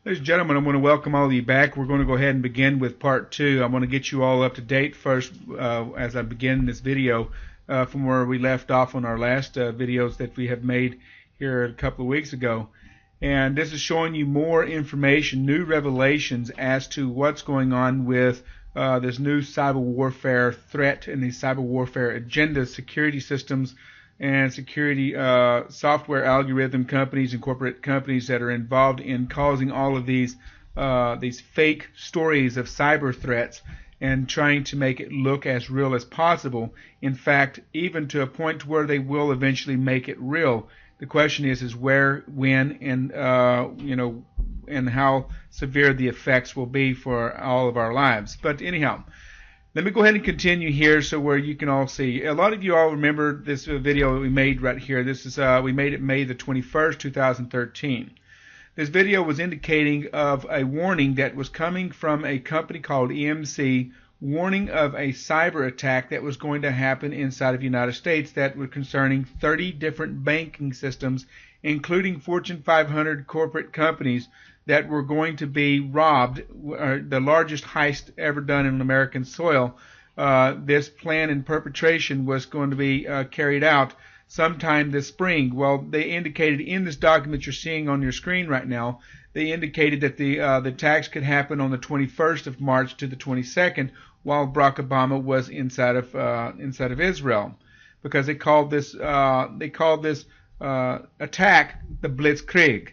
Ladies and gentlemen, I want to welcome all of you back. We're going to go ahead and begin with part two. I want to get you all up to date first as I begin this video from where we left off on our last videos that we have made here a couple of weeks ago. And this is showing you more information, new revelations as to what's going on with this new cyber warfare threat and these cyber warfare agenda, security systems and security software algorithm companies and corporate companies that are involved in causing all of these fake stories of cyber threats and trying to make it look as real as possible. In fact, even to a point where they will eventually make it real. The question is where, when, and and how severe the effects will be for all of our lives. But anyhow, let me go ahead and continue here so where you can all see. A lot of you all remember this video that we made right here. This is we made it May the 21st, 2013. This video was indicating of a warning that was coming from a company called EMC, warning of a cyber attack that was going to happen inside of the United States that was concerning 30 different banking systems, including Fortune 500 corporate companies that were going to be robbed, the largest heist ever done in American soil. This plan and perpetration was going to be carried out sometime this spring. Well, they indicated in this document you're seeing on your screen right now, they indicated that the attacks could happen on the 21st of March to the 22nd, while Barack Obama was inside of Israel, because they called this attack the Blitzkrieg.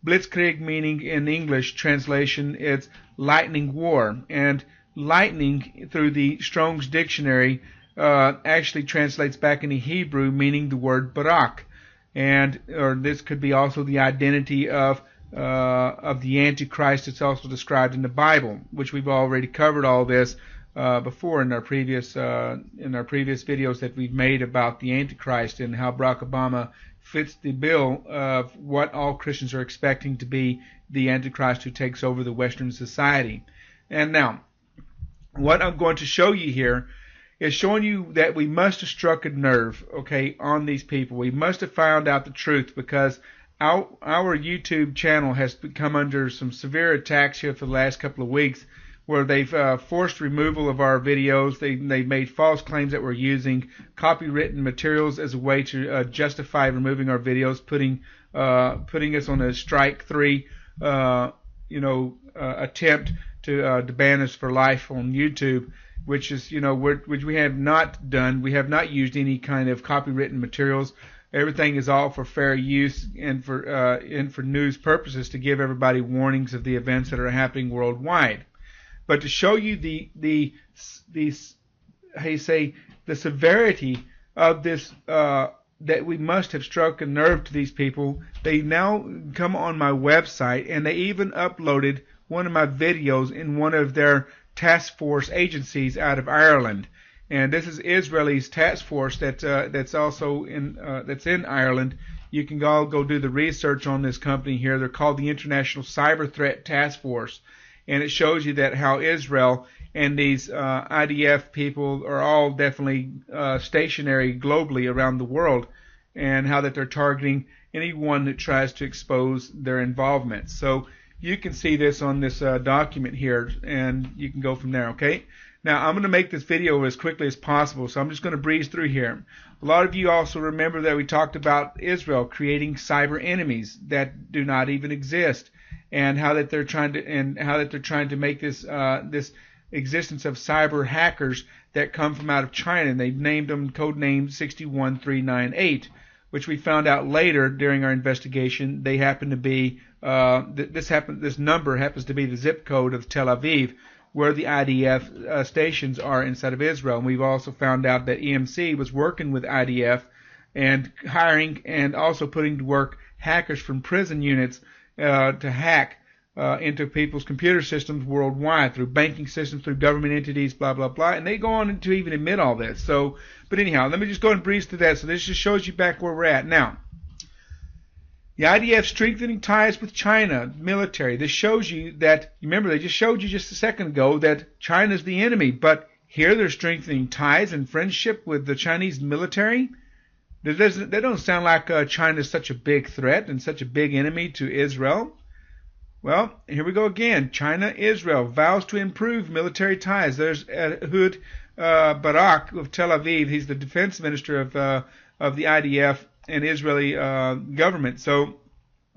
Blitzkrieg meaning in English translation it's lightning war, and lightning through the Strong's dictionary actually translates back into Hebrew meaning the word Barak, or this could be also the identity of the Antichrist. It's also described in the Bible, which we've already covered all this before in our previous videos that we've made about the Antichrist and how Barack Obama fits the bill of what all Christians are expecting to be the Antichrist who takes over the Western society. And now, what I'm going to show you here is showing you that we must have struck a nerve, okay, on these people. We must have found out the truth, because our YouTube channel has come under some severe attacks here for the last couple of weeks, where they've forced removal of our videos. They've made false claims that we're using copywritten materials as a way to justify removing our videos, putting us on a strike 3 attempt to ban us for life on YouTube, which is which we have not done. We have not used any kind of copywritten materials. Everything is all for fair use and for news purposes, to give everybody warnings of the events that are happening worldwide. But to show you the severity of this, that we must have struck a nerve to these people, they now come on my website and they even uploaded one of my videos in one of their task force agencies out of Ireland. And this is Israel's task force that's also in Ireland. You can all go do the research on this company here. They're called the International Cyber Threat Task Force. And it shows you that how Israel and these IDF people are all definitely stationary globally around the world, and how that they're targeting anyone that tries to expose their involvement. So you can see this on this document here, and you can go from there, okay? Now, I'm going to make this video as quickly as possible, so I'm just going to breeze through here. A lot of you also remember that we talked about Israel creating cyber enemies that do not even exist, and how that they're trying to make this existence of cyber hackers that come from out of China. And they've named them codename 61398, which we found out later during our investigation. They happen to be this number happens to be the zip code of Tel Aviv, where the IDF stations are inside of Israel. And we've also found out that EMC was working with IDF and hiring and also putting to work hackers from prison units to hack into people's computer systems worldwide, through banking systems, through government entities, blah, blah, blah. And they go on to even admit all this. So, but anyhow, let me just go and breeze through that. So this just shows you back where we're at. Now, the IDF strengthening ties with China military. This shows you that, remember, they just showed you just a second ago that China's the enemy. But here they're strengthening ties and friendship with the Chinese military. That don't sound like China's such a big threat and such a big enemy to Israel. Well, here we go again. China, Israel vows to improve military ties. There's Ehud Barak of Tel Aviv. He's the defense minister of the IDF and Israeli government. So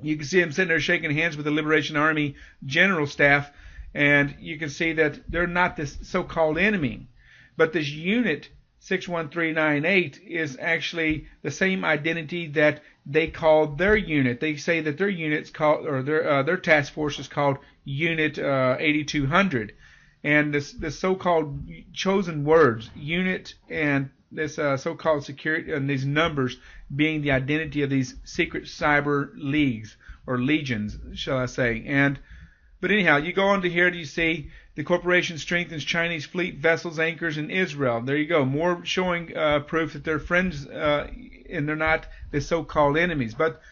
you can see him sitting there shaking hands with the Liberation Army general staff, and you can see that they're not this so-called enemy. But this unit 61398 is actually the same identity that they called their unit. They say that their unit's called, or their task force is called Unit 8200. And this so-called chosen words, unit, and this so-called security, and these numbers being the identity of these secret cyber leagues, or legions, shall I say. But anyhow, you go on to here, do you see the corporation strengthens Chinese fleet vessels anchors in Israel. There you go. More showing proof that they're friends and they're not the so-called enemies. But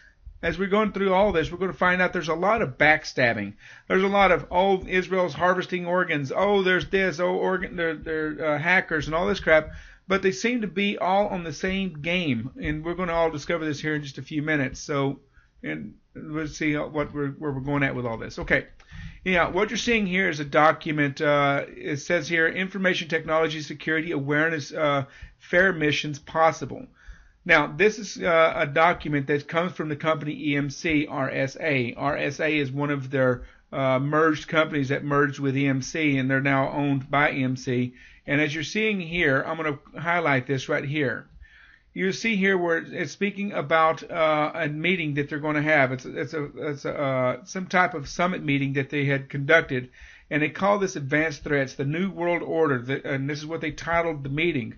as we're going through all this, we're going to find out there's a lot of backstabbing. There's a lot of, oh, Israel's harvesting organs. Oh, there's this. Oh, they're hackers and all this crap. But they seem to be all on the same game. And we're going to all discover this here in just a few minutes. So, and we'll see where we're going at with all this. Okay. Yeah, what you're seeing here is a document. It says here, Information Technology Security Awareness Fair Missions Possible. Now, this is a document that comes from the company EMC RSA. RSA is one of their merged companies that merged with EMC, and they're now owned by EMC. And as you're seeing here, I'm going to highlight this right here. You see here where it's speaking about a meeting that they're going to have. It's some type of summit meeting that they had conducted, and they call this Advanced Threats, the New World Order, and this is what they titled the meeting.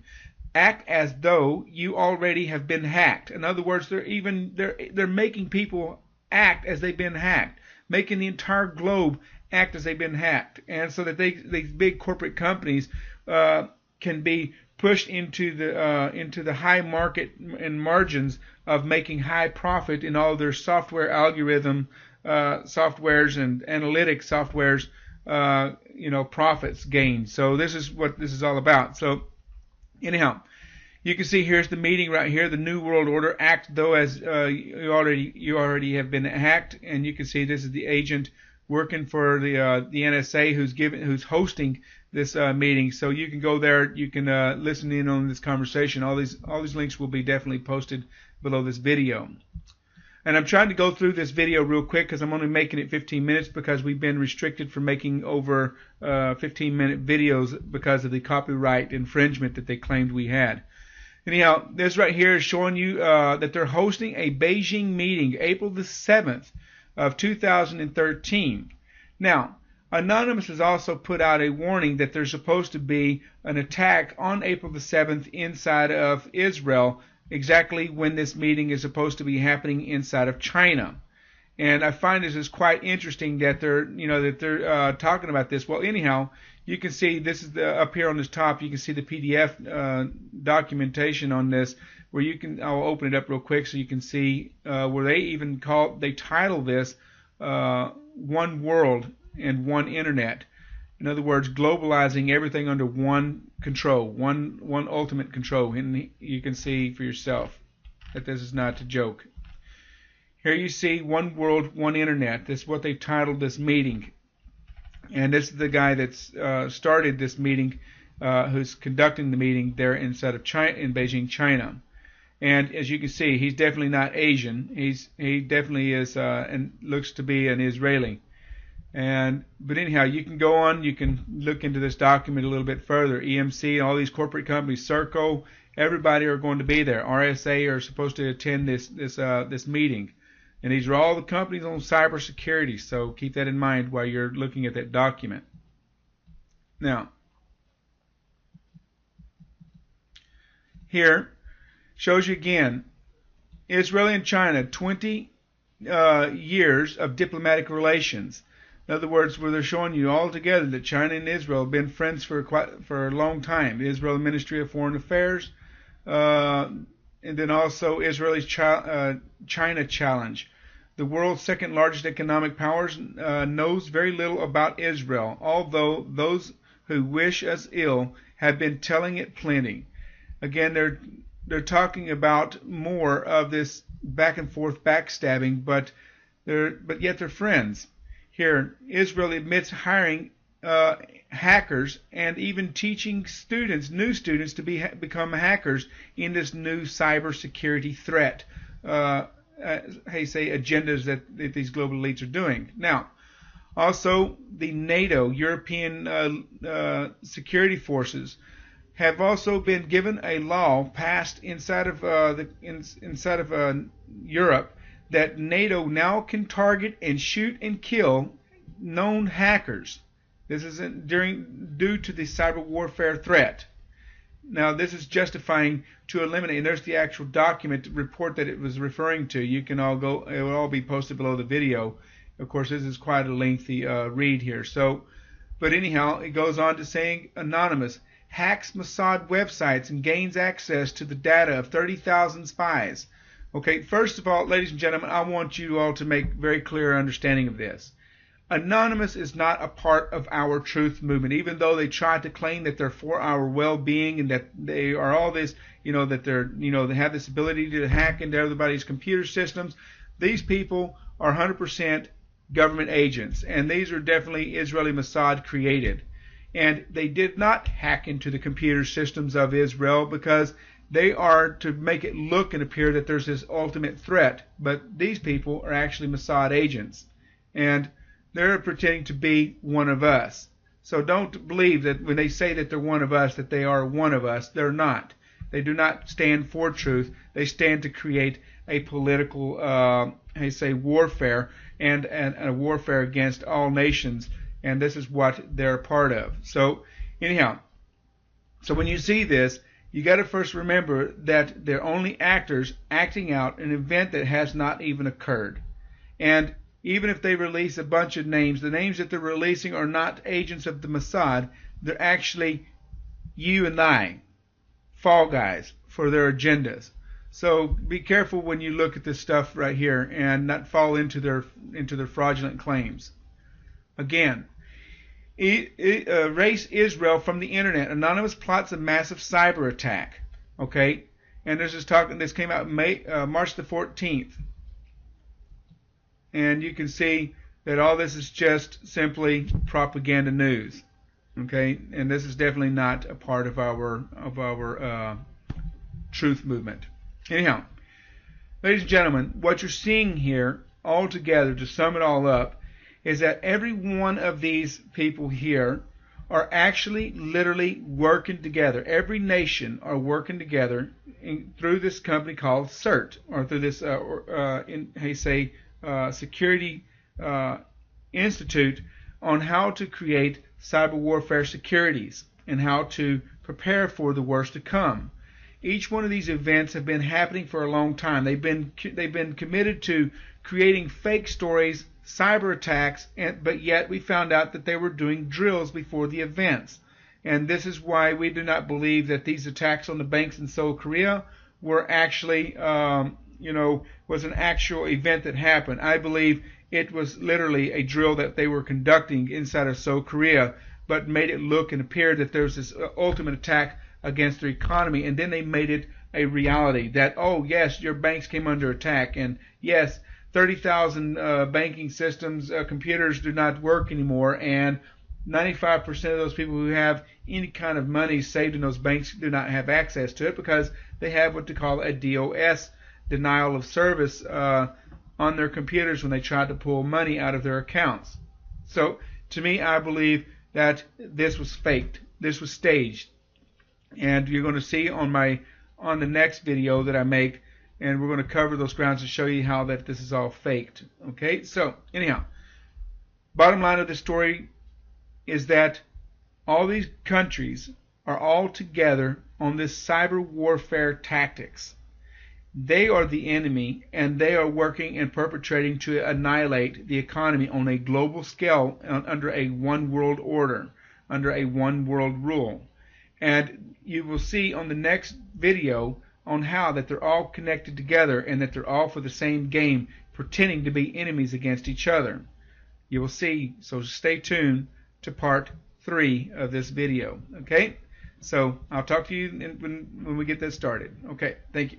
Act as though you already have been hacked. In other words, they're making people act as they've been hacked, making the entire globe act as they've been hacked, and so that these big corporate companies can be pushed into the high market and margins of making high profit in all their software algorithm softwares and analytic softwares, profits gained. So this is what this is all about. So anyhow, you can see here's the meeting right here, the New World Order. Act though as you already have been hacked, and you can see this is the agent working for the NSA who's hosting this meeting. So you can go there, you can listen in on this conversation. All these links will be definitely posted below this video. And I'm trying to go through this video real quick because I'm only making it 15 minutes because we've been restricted from making over 15-minute videos because of the copyright infringement that they claimed we had. Anyhow, this right here is showing you that they're hosting a Beijing meeting April the 7th of 2013. Now, Anonymous has also put out a warning that there's supposed to be an attack on April the 7th inside of Israel, exactly when this meeting is supposed to be happening inside of China. And I find this is quite interesting that they're talking about this. Well, anyhow, you can see this is up here on this top. You can see the PDF documentation on this, where I'll open it up real quick so you can see where they title this One World and One Internet. In other words, globalizing everything under one control, one ultimate control. And you can see for yourself that this is not a joke. Here you see One World, One Internet. This is what they titled this meeting. And this is the guy that's started this meeting, who's conducting the meeting there inside of China, in Beijing, China. And as you can see, he's definitely not Asian. He definitely is and looks to be an Israeli. But anyhow, you can go on. You can look into this document a little bit further. EMC, all these corporate companies, Circo, everybody are going to be there. RSA are supposed to attend this meeting, and these are all the companies on cybersecurity. So keep that in mind while you're looking at that document. Now, here shows you again, Israel and China, 20 years of diplomatic relations. In other words, where they're showing you all together that China and Israel have been friends for a long time. Israel Ministry of Foreign Affairs, and then also Israel's China Challenge. The world's second largest economic powers knows very little about Israel, although those who wish us ill have been telling it plenty. Again, they're talking about more of this back and forth backstabbing, but yet they're friends. here, Israel admits hiring hackers and even teaching students, new students, to become hackers in this new cybersecurity threat. Agendas that these global elites are doing. Now, also the NATO, European security forces, have also been given a law passed inside of Europe that NATO now can target and shoot and kill known hackers. This is due to the cyber warfare threat. Now, this is justifying to eliminate, and there's the actual document report that it was referring to. You can all go; it will all be posted below the video. Of course, this is quite a lengthy read here. So, but anyhow, it goes on to saying, anonymous hacks Mossad websites and gains access to the data of 30,000 spies. Okay, first of all, ladies and gentlemen, I want you all to make very clear understanding of this. Anonymous is not a part of our truth movement, even though they try to claim that they're for our well-being and that they are all this, that they're, they have this ability to hack into everybody's computer systems. These people are 100% government agents, and these are definitely Israeli Mossad created. And they did not hack into the computer systems of Israel because they are to make it look and appear that there's this ultimate threat. But these people are actually Mossad agents, and they're pretending to be one of us. So don't believe that when they say that they're one of us, that they are one of us. They're not. They do not stand for truth. They stand to create a political, warfare and a warfare against all nations. And this is what they're a part of. So anyhow, so when you see this, you got to first remember that they're only actors acting out an event that has not even occurred. And even if they release a bunch of names, the names that they're releasing are not agents of the Mossad. They're actually you and I, fall guys for their agendas. So be careful when you look at this stuff right here and not fall into their fraudulent claims. Again, erase Israel from the internet. Anonymous plots a massive cyber attack. Okay, and there's this talking. This came out March the 14th. And you can see that all this is just simply propaganda news, okay? And this is definitely not a part of our truth movement. Anyhow, ladies and gentlemen, what you're seeing here altogether, to sum it all up, is that every one of these people here are actually literally working together. Every nation are working together through this company called CERT, or through this Security Institute, on how to create cyber warfare securities and how to prepare for the worst to come. Each one of these events have been happening for a long time. They've been committed to creating fake stories, cyber attacks, but yet we found out that they were doing drills before the events. And this is why we do not believe that these attacks on the banks in Seoul, Korea were actually was an actual event that happened. I believe it was literally a drill that they were conducting inside of Seoul, Korea, but made it look and appear that there was this ultimate attack against their economy, and then they made it a reality that, oh yes, your banks came under attack, and yes, 30,000 banking systems, computers do not work anymore, and 95% of those people who have any kind of money saved in those banks do not have access to it because they have what they call a DOS, denial of service, on their computers when they tried to pull money out of their accounts. So to me, I believe that this was faked. This was staged. And you're going to see on the next video that I make, and we're going to cover those grounds to show you how that this is all faked. Okay, so anyhow, bottom line of the story is that all these countries are all together on this cyber warfare tactics. They are the enemy, and they are working and perpetrating to annihilate the economy on a global scale under a one world order, under a one world rule. And you will see on the next video on how that they're all connected together and that they're all for the same game, pretending to be enemies against each other. You will see, so stay tuned to part 3 of this video. Okay? So I'll talk to you when we get this started. Okay, thank you.